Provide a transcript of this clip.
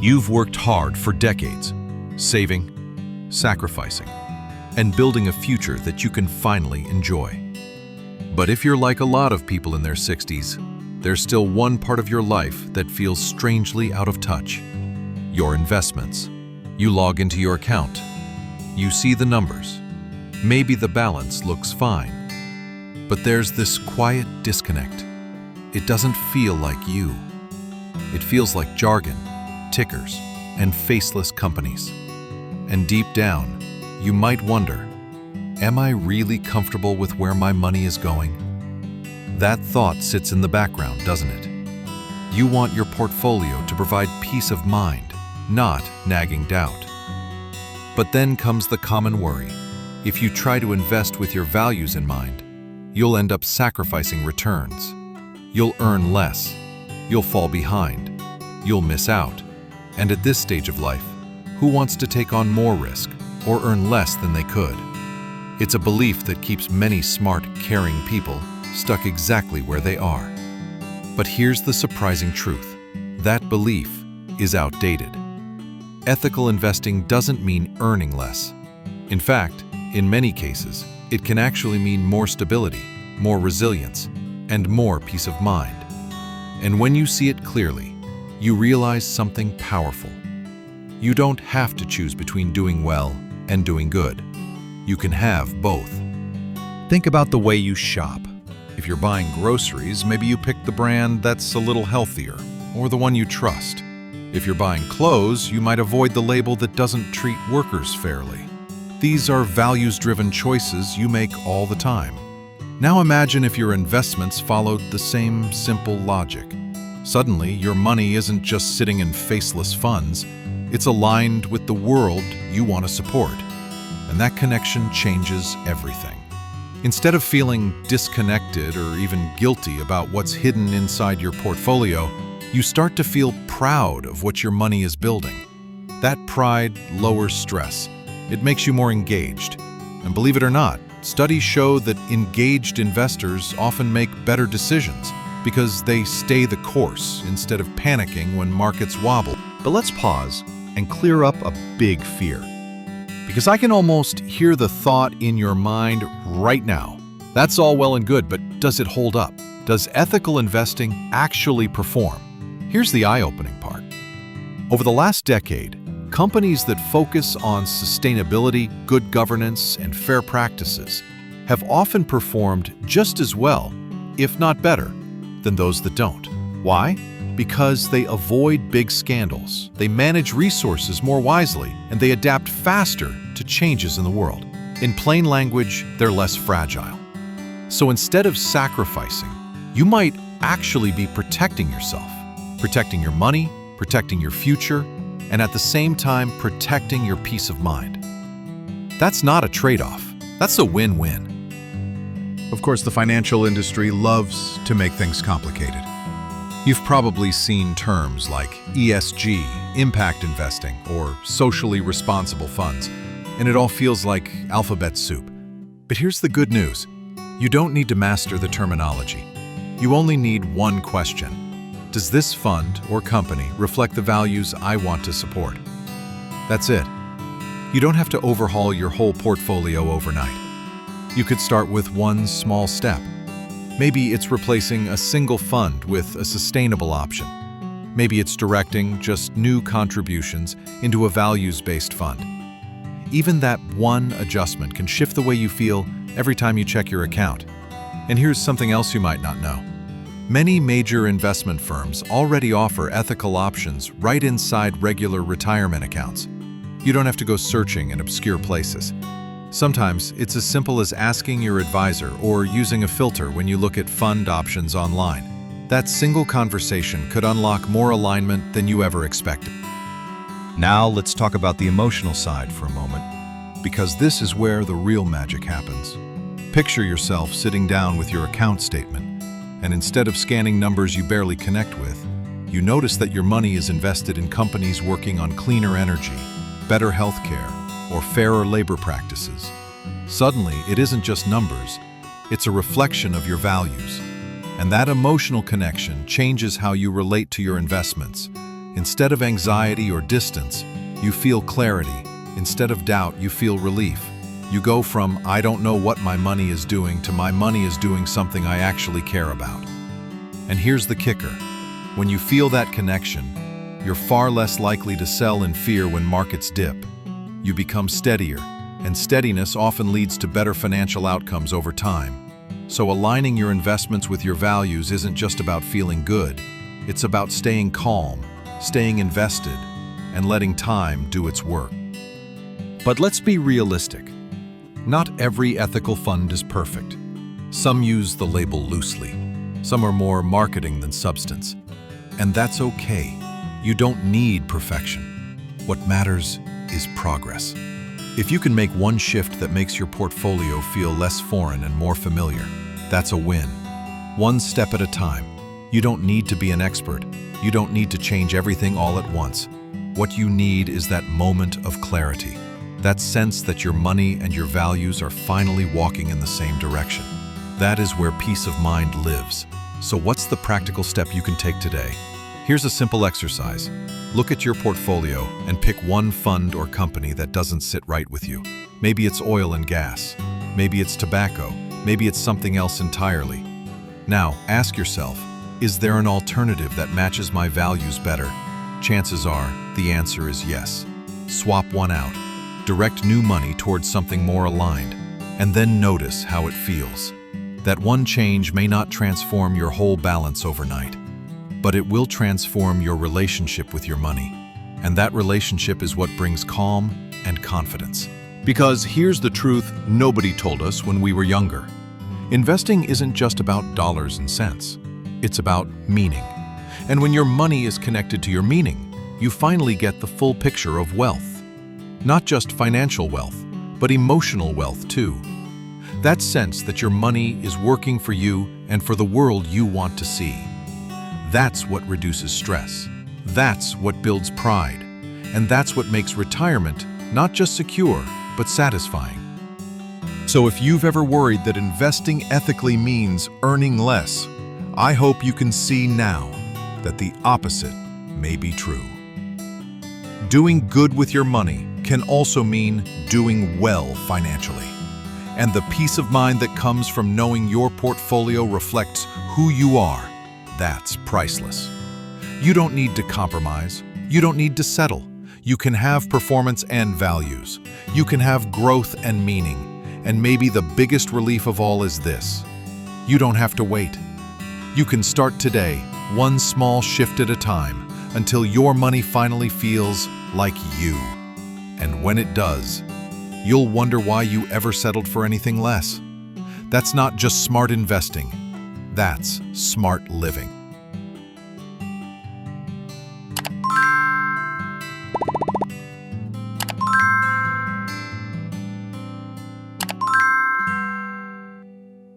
You've worked hard for decades, saving, sacrificing, and building a future that you can finally enjoy. But if you're like a lot of people in their 60s, there's still one part of your life that feels strangely out of touch: your investments. You log into your account. You see the numbers. Maybe the balance looks fine. But there's this quiet disconnect. It doesn't feel like you. It feels like jargon, tickers, and faceless companies. And deep down, you might wonder, am I really comfortable with where my money is going? That thought sits in the background, doesn't it? You want your portfolio to provide peace of mind, not nagging doubt. But then comes the common worry. If you try to invest with your values in mind, you'll end up sacrificing returns. You'll earn less. You'll fall behind. You'll miss out. And at this stage of life, who wants to take on more risk or earn less than they could? It's a belief that keeps many smart, caring people stuck exactly where they are. But here's the surprising truth. That belief is outdated. Ethical investing doesn't mean earning less. In fact, in many cases, it can actually mean more stability, more resilience, and more peace of mind. And when you see it clearly, you realize something powerful. You don't have to choose between doing well and doing good. You can have both. Think about the way you shop. If you're buying groceries, maybe you pick the brand that's a little healthier, or the one you trust. If you're buying clothes, you might avoid the label that doesn't treat workers fairly. These are values-driven choices you make all the time. Now imagine if your investments followed the same simple logic. Suddenly, your money isn't just sitting in faceless funds, it's aligned with the world you want to support. And that connection changes everything. Instead of feeling disconnected or even guilty about what's hidden inside your portfolio, you start to feel proud of what your money is building. That pride lowers stress. It makes you more engaged. And believe it or not, studies show that engaged investors often make better decisions because they stay the course instead of panicking when markets wobble. But let's pause and clear up a big fear. Because I can almost hear the thought in your mind right now. That's all well and good, but does it hold up? Does ethical investing actually perform? Here's the eye-opening part. Over the last decade, companies that focus on sustainability, good governance, and fair practices have often performed just as well, if not better, than those that don't. Why? Because they avoid big scandals, they manage resources more wisely, and they adapt faster to changes in the world. In plain language, they're less fragile. So instead of sacrificing, you might actually be protecting yourself, protecting your money, protecting your future, and at the same time protecting your peace of mind. That's not a trade-off. That's a win-win. Of course, the financial industry loves to make things complicated. You've probably seen terms like ESG, impact investing, or socially responsible funds, and it all feels like alphabet soup. But here's the good news. You don't need to master the terminology. You only need one question. Does this fund or company reflect the values I want to support? That's it. You don't have to overhaul your whole portfolio overnight. You could start with one small step. Maybe it's replacing a single fund with a sustainable option. Maybe it's directing just new contributions into a values-based fund. Even that one adjustment can shift the way you feel every time you check your account. And here's something else you might not know. Many major investment firms already offer ethical options right inside regular retirement accounts. You don't have to go searching in obscure places. Sometimes it's as simple as asking your advisor or using a filter when you look at fund options online. That single conversation could unlock more alignment than you ever expected. Now let's talk about the emotional side for a moment, because this is where the real magic happens. Picture yourself sitting down with your account statement, and instead of scanning numbers you barely connect with, you notice that your money is invested in companies working on cleaner energy, better healthcare, or fairer labor practices. Suddenly, it isn't just numbers, it's a reflection of your values. And that emotional connection changes how you relate to your investments. Instead of anxiety or distance, you feel clarity. Instead of doubt, you feel relief. You go from, I don't know what my money is doing, to my money is doing something I actually care about. And here's the kicker. When you feel that connection, you're far less likely to sell in fear when markets dip. You become steadier, and steadiness often leads to better financial outcomes over time. So aligning your investments with your values isn't just about feeling good. It's about staying calm, staying invested, and letting time do its work. But let's be realistic. Not every ethical fund is perfect. Some use the label loosely. Some are more marketing than substance. And that's okay. You don't need perfection. What matters is progress. If you can make one shift that makes your portfolio feel less foreign and more familiar, that's a win. One step at a time. You don't need to be an expert. You don't need to change everything all at once. What you need is that moment of clarity. That sense that your money and your values are finally walking in the same direction. That is where peace of mind lives. So what's the practical step you can take today? Here's a simple exercise. Look at your portfolio and pick one fund or company that doesn't sit right with you. Maybe it's oil and gas. Maybe it's tobacco. Maybe it's something else entirely. Now, ask yourself, is there an alternative that matches my values better? Chances are, the answer is yes. Swap one out. Direct new money towards something more aligned, and then notice how it feels. That one change may not transform your whole balance overnight, but it will transform your relationship with your money. And that relationship is what brings calm and confidence. Because here's the truth nobody told us when we were younger. Investing isn't just about dollars and cents. It's about meaning. And when your money is connected to your meaning, you finally get the full picture of wealth. Not just financial wealth, but emotional wealth too. That sense that your money is working for you and for the world you want to see. That's what reduces stress. That's what builds pride. And that's what makes retirement not just secure, but satisfying. So if you've ever worried that investing ethically means earning less, I hope you can see now that the opposite may be true. Doing good with your money can also mean doing well financially. And the peace of mind that comes from knowing your portfolio reflects who you are, that's priceless. You don't need to compromise. You don't need to settle. You can have performance and values. You can have growth and meaning. And maybe the biggest relief of all is this: you don't have to wait. You can start today, one small shift at a time, until your money finally feels like you. And when it does, you'll wonder why you ever settled for anything less. That's not just smart investing, that's smart living.